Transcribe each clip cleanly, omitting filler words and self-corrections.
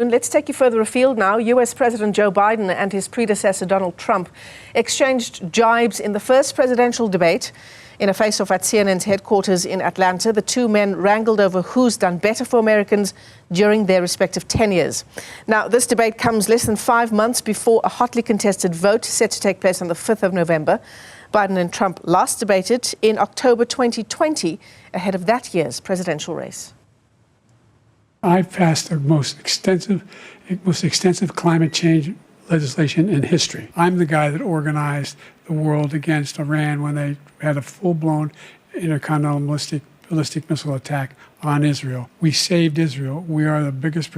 Let's take you further afield now. US President Joe Biden and his predecessor Donald Trump exchanged jibes in the first presidential debate. In a face-off at CNN's headquarters in Atlanta, the two men wrangled over who's done better for Americans during their respective tenures. Now, this debate comes less than 5 months before a hotly contested vote set to take place on the 5th of November. Biden and Trump last debated in October 2020 ahead of that year's presidential race. I passed the most extensive climate change legislation in history. I'm the guy that organized the world against Iran when they had a full-blown intercontinental ballistic missile attack on Israel. We saved Israel. We are the biggest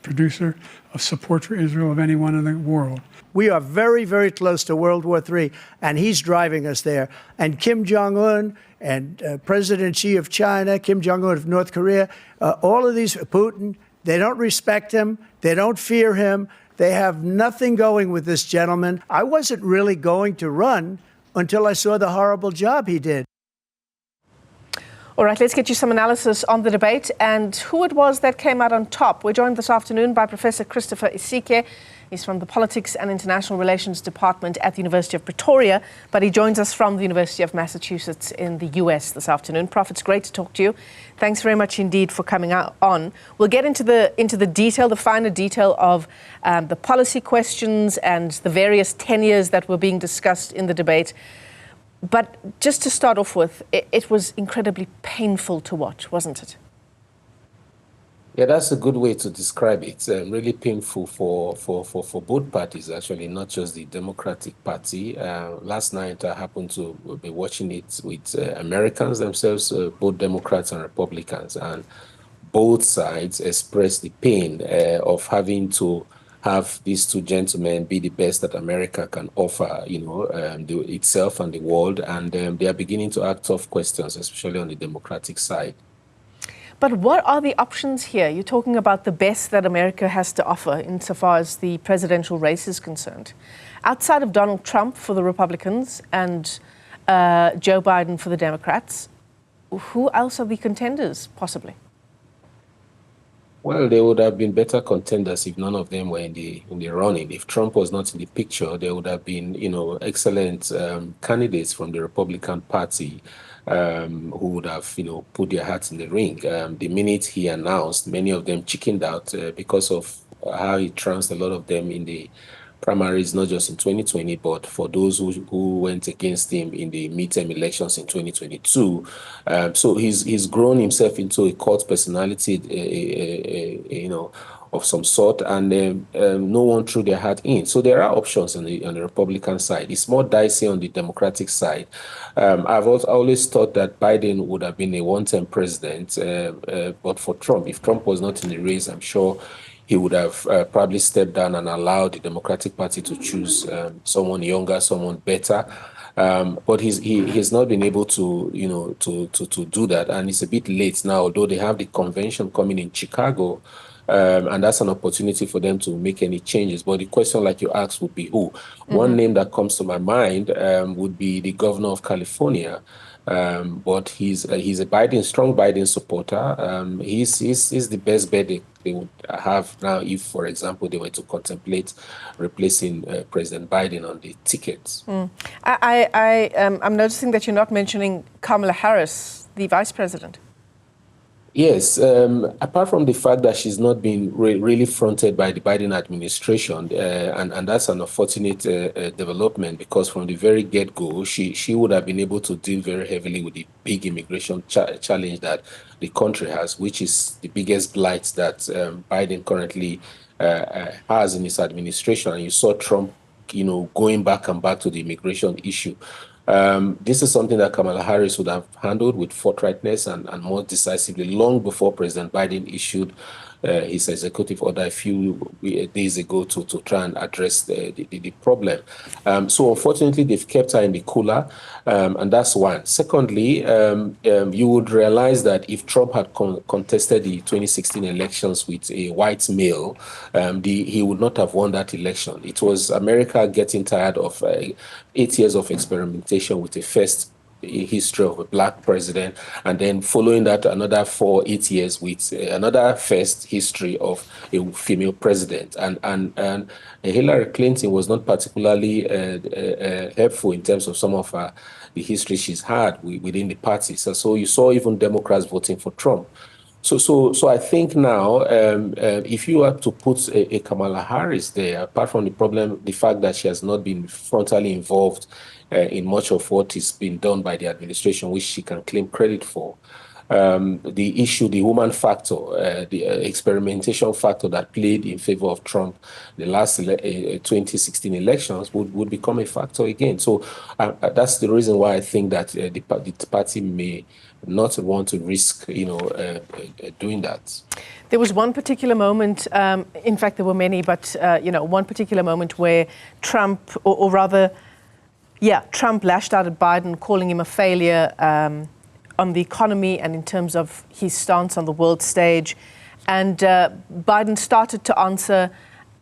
producer of support for Israel of anyone in the world. We are very, very close to World War III, and he's driving us there. And Kim Jong-un and President Xi of China, Kim Jong-un of North Korea, all of these, Putin, they don't respect him. They don't fear him. They have nothing going with this gentleman. I wasn't really going to run until I saw the horrible job he did. All right, let's get you some analysis on the debate and who it was that came out on top. We're joined this afternoon by Professor Christopher Isike. He's from the Politics and International Relations Department at the University of Pretoria, but he joins us from the University of Massachusetts in the US this afternoon. Prof, it's great to talk to you. Thanks very much indeed for coming on. We'll get into the detail, the finer detail of the policy questions and the various tenures that were being discussed in the debate. But just to start off with, it was incredibly painful to watch, wasn't it? Yeah, that's a good way to describe it. Really painful for both parties, actually, not just the Democratic Party. Last night, I happened to be watching it with Americans themselves, both Democrats and Republicans, and both sides expressed the pain of having to have these two gentlemen be the best that America can offer, itself and the world, and they are beginning to ask tough questions, especially on the Democratic side. But what are the options here? You're talking about the best that America has to offer insofar as the presidential race is concerned. Outside of Donald Trump for the Republicans and Joe Biden for the Democrats, who else are the contenders, possibly? Well, they would have been better contenders if none of them were in the running. If Trump was not in the picture, there would have been, excellent candidates from the Republican Party who would have, put their hats in the ring. The minute he announced, many of them chickened out because of how he trounced a lot of them in the primaries, not just in 2020, but for those who went against him in the midterm elections in 2022. So he's grown himself into a cult personality, of some sort, and no one threw their hat in. So there are options on the Republican side. It's more dicey on the Democratic side. I've always thought that Biden would have been a one-term president, but for Trump, if Trump was not in the race, I'm sure he would have probably stepped down and allowed the Democratic Party to choose someone younger, someone better. But he's not been able to, to do that. And it's a bit late now, although they have the convention coming in Chicago. And that's an opportunity for them to make any changes. But the question, like you asked, would be who? Mm-hmm. One name that comes to my mind would be the governor of California. But he's a strong Biden supporter. He's the best bet they would have now if, for example, they were to contemplate replacing President Biden on the tickets. Mm. I'm noticing that you're not mentioning Kamala Harris, the vice president. Yes, apart from the fact that she's not been really fronted by the Biden administration, and that's an unfortunate development, because from the very get-go, she would have been able to deal very heavily with the big immigration challenge that the country has, which is the biggest blight that Biden currently has in his administration. And you saw Trump, going back and back to the immigration issue. This is something that Kamala Harris would have handled with forthrightness and more decisively long before President Biden issued his executive order a few days ago to try and address the problem. So unfortunately, they've kept her in the cooler, and that's one. Secondly, you would realize that if Trump had contested the 2016 elections with a white male, he would not have won that election. It was America getting tired of 8 years of experimentation with a first history of a black president, and then following that another 8 years with another first history of a female president. And Hillary Clinton was not particularly helpful in terms of some of the history she's had within the party. So you saw even Democrats voting for Trump. So I think now, if you have to put a Kamala Harris there, apart from the fact that she has not been frontally involved in much of what is being done by the administration, which she can claim credit for, the issue, the woman factor, the experimentation factor that played in favor of Trump the last 2016 elections would become a factor again. So that's the reason why I think that the party may not want to risk, doing that. There was one particular moment, in fact, there were many, but, one particular moment where Trump, or rather, Trump lashed out at Biden, calling him a failure on the economy and in terms of his stance on the world stage. And Biden started to answer,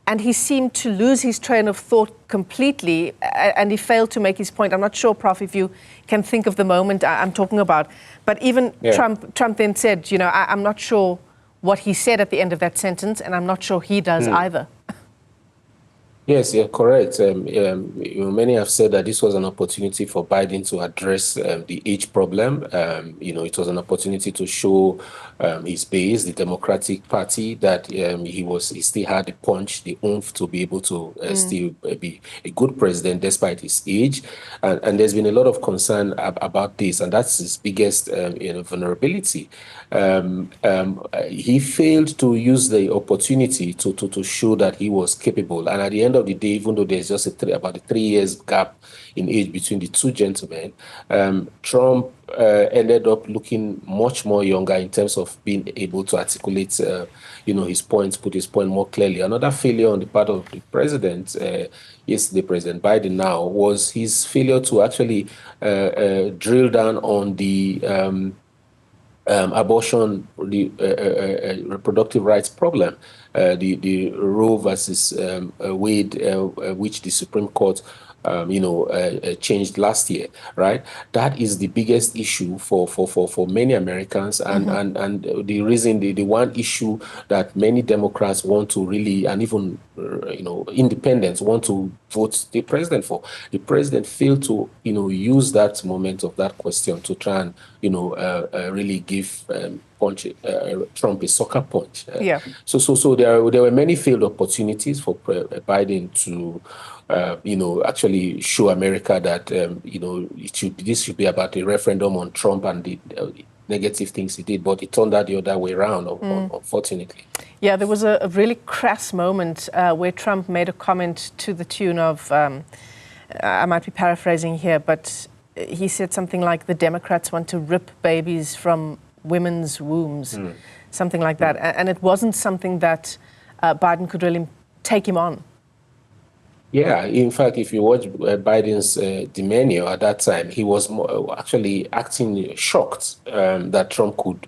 and he seemed to lose his train of thought completely, and he failed to make his point. I'm not sure, Prof, if you can think of the moment I'm talking about. But even Trump then said, I'm not sure what he said at the end of that sentence, and I'm not sure he does either. Yes, you're correct. Many have said that this was an opportunity for Biden to address the age problem. It was an opportunity to show his base, the Democratic Party, that he still had the punch, the oomph to be able to still be a good president despite his age. And there's been a lot of concern about this, and that's his biggest vulnerability. He failed to use the opportunity to show that he was capable. And at the end of the day, even though there's just about a 3 years gap in age between the two gentlemen, Trump ended up looking much more younger in terms of being able to articulate, his points, put his point more clearly. Another failure on the part of the president, yesterday, President Biden now, was his failure to actually drill down on the abortion, the reproductive rights problem, the Roe versus Wade, which the Supreme Court changed last year, right? That is the biggest issue for many Americans, and the reason, the one issue that many Democrats want to really, and even independents want to vote the president for. The president failed to use that moment of that question to try and really give Trump a sucker punch. So there were many failed opportunities for Biden to actually show America that this should be about a referendum on Trump and the negative things he did, but it turned out the other way around, unfortunately. Yeah, there was a really crass moment where Trump made a comment to the tune of, I might be paraphrasing here, but he said something like, the Democrats want to rip babies from women's wombs, something like that. And it wasn't something that Biden could really take him on. Yeah, in fact, if you watch Biden's demeanor at that time, he was actually acting shocked that Trump could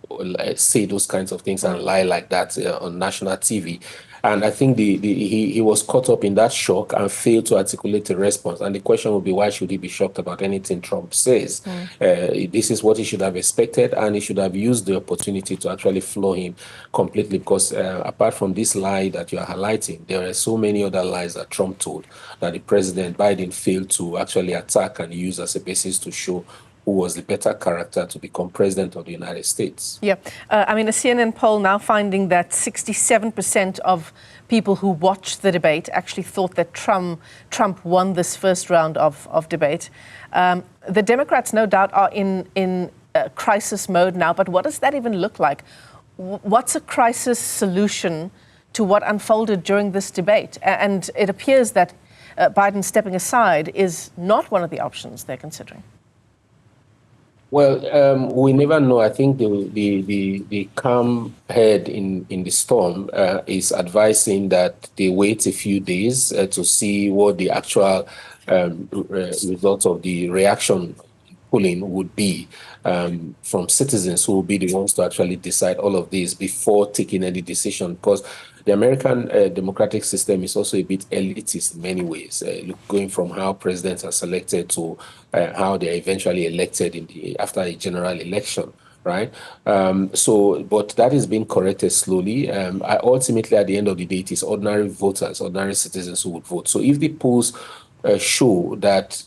say those kinds of things and lie like that on national TV. And I think he was caught up in that shock and failed to articulate a response. And the question would be, why should he be shocked about anything Trump says? This is what he should have expected, and he should have used the opportunity to actually floor him completely, because apart from this lie that you are highlighting, there are so many other lies that Trump told that the President Biden failed to actually attack and use as a basis to show who was the better character to become president of the United States. Yeah, a CNN poll now finding that 67% of people who watched the debate actually thought that Trump won this first round of debate. The Democrats, no doubt, are in crisis mode now, but what does that even look like? What's a crisis solution to what unfolded during this debate? And it appears that Biden stepping aside is not one of the options they're considering. Well, we never know. I think the calm head in the storm is advising that they wait a few days to see what the actual results of the reaction polling would be from citizens who will be the ones to actually decide all of this before taking any decision. Because the American democratic system is also a bit elitist in many ways, going from how presidents are selected to how they are eventually elected after a general election. Right. But that is being corrected slowly. Ultimately, at the end of the day, it is ordinary voters, ordinary citizens who would vote. So if the polls show that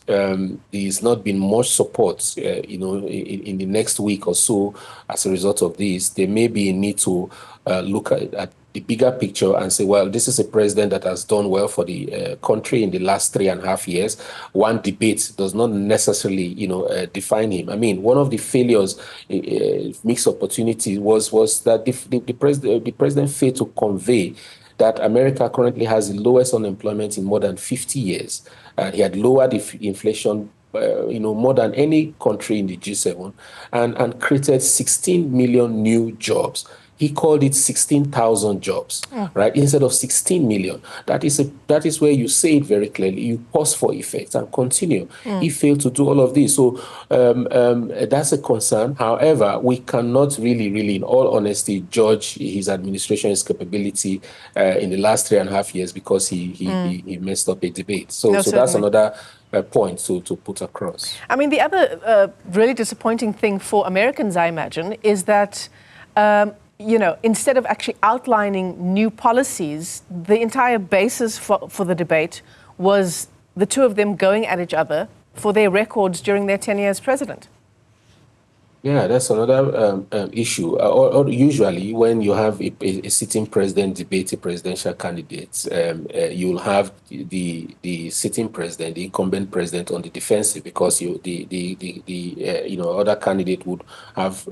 there's not been much support, in the next week or so as a result of this, there may be a need to look at the bigger picture and say, well, this is a president that has done well for the country in the last 3.5 years. One debate does not necessarily, define him. I mean, one of the failures, mixed opportunity, was that the president failed to convey that America currently has the lowest unemployment in more than 50 years. He had lowered inflation more than any country in the G7 and created 16 million new jobs. He called it 16,000 jobs, right? Instead of 16 million. That is where you say it very clearly. You pause for effect and continue. He failed to do all of this. So that's a concern. However, we cannot really, in all honesty, judge his administration's capability in the last 3.5 years because he messed up a debate. So that's another point to put across. I mean, the other really disappointing thing for Americans, I imagine, is that instead of actually outlining new policies, the entire basis for the debate was the two of them going at each other for their records during their tenure as president. Yeah, that's another issue. Or usually, when you have a sitting president debate a presidential candidate, you'll have the sitting president, the incumbent president, on the defensive because the other candidate would have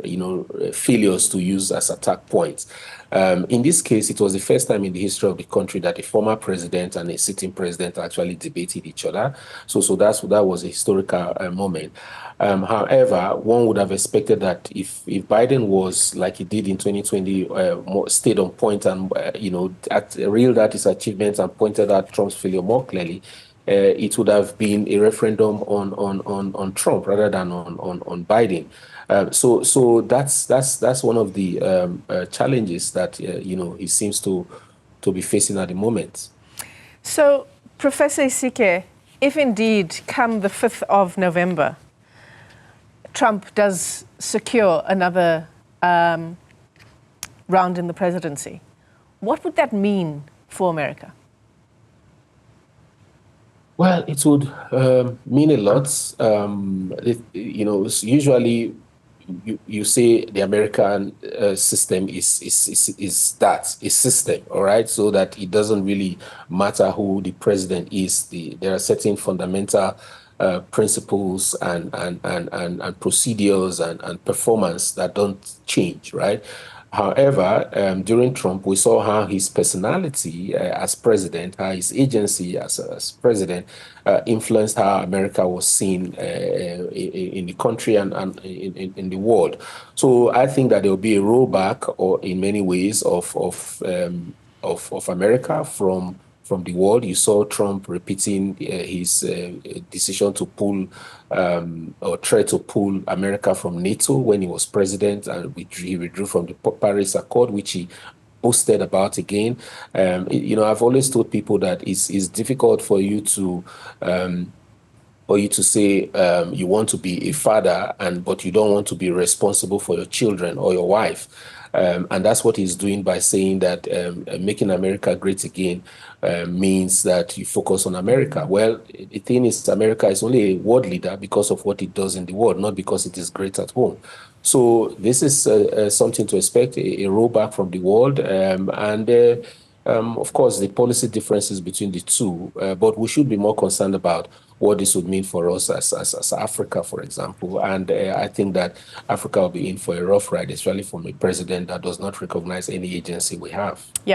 failures to use as attack points. In this case, it was the first time in the history of the country that a former president and a sitting president actually debated each other. So that was a historical moment. However, one would have expected that if Biden was, like he did in 2020, stayed on point and reeled out his achievements and pointed out Trump's failure more clearly, it would have been a referendum on Trump rather than on Biden. So that's one of the challenges that he seems to be facing at the moment. So, Professor Isike, if indeed come the 5th of November, Trump does secure another round in the presidency, what would that mean for America? Well, it would mean a lot. Usually you say the American system is system, all right, so that it doesn't really matter who the president is. There are certain fundamental principles and procedures and performance that don't change, right? However, during Trump, we saw how his personality as president, how his agency as president influenced how America was seen in the country and in the world. So I think that there will be a rollback, or in many ways, of America from the world. You saw Trump repeating his decision to pull or try to pull America from NATO when he was president, and he withdrew from the Paris Accord, which he boasted about again. I've always told people that it's difficult for you to say you want to be a father, but you don't want to be responsible for your children or your wife. And that's what he's doing by saying that making America great again means that you focus on America. Well, the thing is, America is only a world leader because of what it does in the world, not because it is great at home. So this is something to expect, a rollback from the world. Of course, the policy differences between the two, but we should be more concerned about what this would mean for us as Africa, for example. And I think that Africa will be in for a rough ride, especially from a president that does not recognize any agency we have. Yeah.